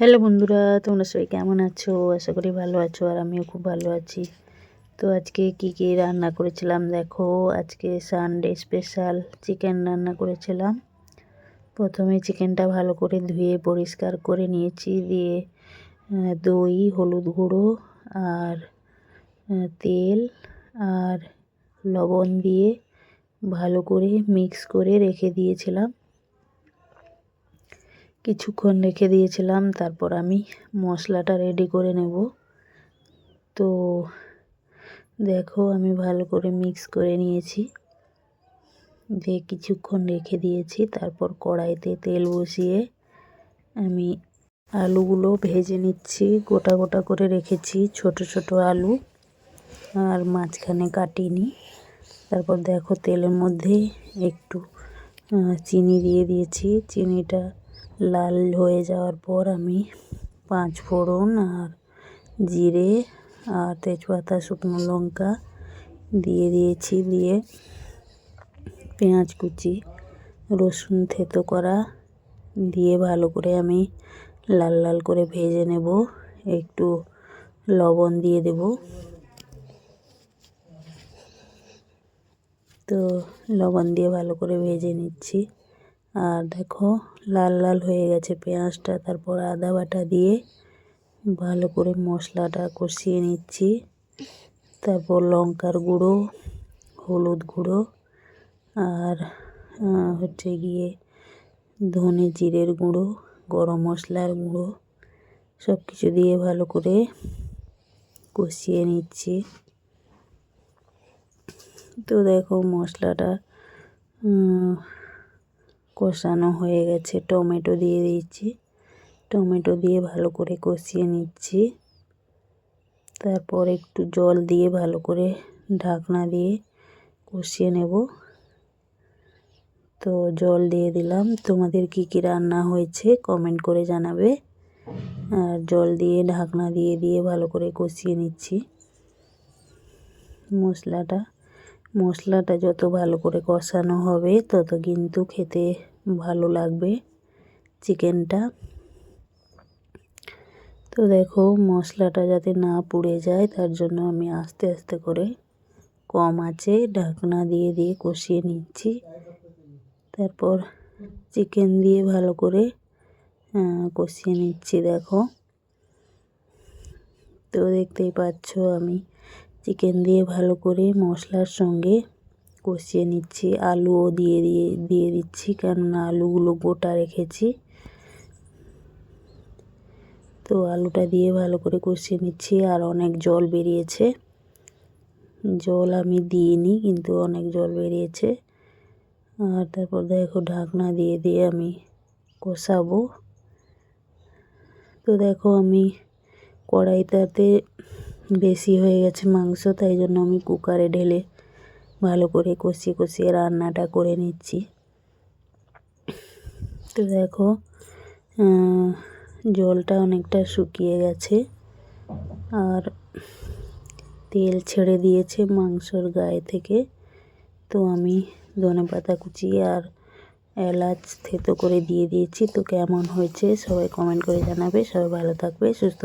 Hello বন্ধুরা, তোমরা সবাই কেমন আছো? আশা করি ভালো আছো, আর আমিও খুব ভালো আছি। তো আজকে কি রান্না করেছিলাম দেখো। আজকে সানডে স্পেশাল চিকেন রান্না করেছিলাম। প্রথমে চিকেনটা ভালো করে ধুয়ে পরিষ্কার করে নিয়েছি, দিয়ে দই, হলুদ গুঁড়ো আর তেল আর লবণ দিয়ে ভালো করে মিক্স করে রেখে দিয়েছিলাম। কিছুক্ষণ রেখে দিয়েছিলাম, তারপর আমি মশলাটা রেডি করে নেব। তো দেখো আমি ভালো করে মিক্স করে নিয়েছি, দিয়ে কিছুক্ষণ রেখে দিয়েছি। তারপর কড়াইতে তেল বসিয়ে আমি আলুগুলো ভেজে নিচ্ছি। গোটা গোটা করে রেখেছি ছোট ছোট আলু, আর মাঝখানে কাটিনি। তারপর দেখো তেলের মধ্যে একটু চিনি দিয়ে দিয়েছি। চিনিটা লাল হয়ে যাওয়ার পর আমি 5 ফোড়ন আর জিরে আর তেজপাতা, শুকনো লঙ্কা দিয়ে দিয়েছি। দিয়ে পেঁয়াজ কুচি, রসুন থেতো করা দিয়ে ভালো করে আমি লাল লাল করে ভেজে নেব। একটু লবণ দিয়ে দেব। তো লবণ দিয়ে ভালো করে ভেজে নিচ্ছি। আর দেখো লাল লাল হয়ে গেছে পেঁয়াজটা। তারপর আদা বাটা দিয়ে ভালো করে মশলাটা কষিয়ে নিচ্ছি। তারপর লঙ্কার গুঁড়ো, হলুদ গুঁড়ো আর হচ্ছে গিয়ে ধনে জিরের গুঁড়ো, গরম মশলার গুঁড়ো সব কিছু দিয়ে ভালো করে কষিয়ে নিচ্ছি। তো দেখো মশলাটা কষানো হয়ে গেছে। টমেটো দিয়ে দিয়েছি, টমেটো দিয়ে ভালো করে কষিয়ে নিচ্ছি। তারপর একটু জল দিয়ে ভালো করে ঢাকনা দিয়ে কষিয়ে নেব। তো জল দিয়ে দিলাম। তোমাদের কি রান্না হয়েছে কমেন্ট করে জানাবে। আর জল দিয়ে ঢাকনা দিয়ে দিয়ে ভালো করে কষিয়ে নিচ্ছি মশলাটা যত ভালো করে কষানো হবে তত কিন্তু খেতে ভালো লাগবে চিকেনটা। তো দেখো মশলাটা যাতে না পুড়ে যায় তার জন্য আমি আস্তে আস্তে করে কম আঁচে ঢাকনা দিয়ে দিয়ে কষিয়ে নিচ্ছি। তারপর চিকেন দিয়ে ভালো করে কষিয়ে নিচ্ছি। দেখো তো দেখতেই পাচ্ছ আমি চিকেন দিয়ে ভালো করে মশলার সঙ্গে কষিয়ে নিচ্ছি। আলুও দিয়ে দিচ্ছি, কেননা আলুগুলো গোটা রেখেছি। তো আলুটা দিয়ে ভালো করে কষিয়ে নিচ্ছি। আর অনেক জল বেরিয়েছে, জল আমি দিইনি কিন্তু অনেক জল বেরিয়েছে। আর তারপর দেখো ঢাকনা দিয়ে দিয়ে আমি কষাবো। তো দেখো আমি কড়াইটাতে বেশি হয়ে গেছে মাংস, তাই জন্য আমি কুকারে ঢেলে ভালো করে কষিয়ে কষিয়ে রান্নাটা করে নিচ্ছি। তো দেখো জলটা অনেকটা শুকিয়ে গেছে আর তেল ছেড়ে দিয়েছে মাংসর গায়ে থেকে। তো আমি ধনেপাতা কুচি আর এলাচ থেতো করে দিয়ে দিয়েছি। তো কেমন হয়েছে সবাই কমেন্ট করে জানাবে। সবাই ভালো থাকবে, সুস্থ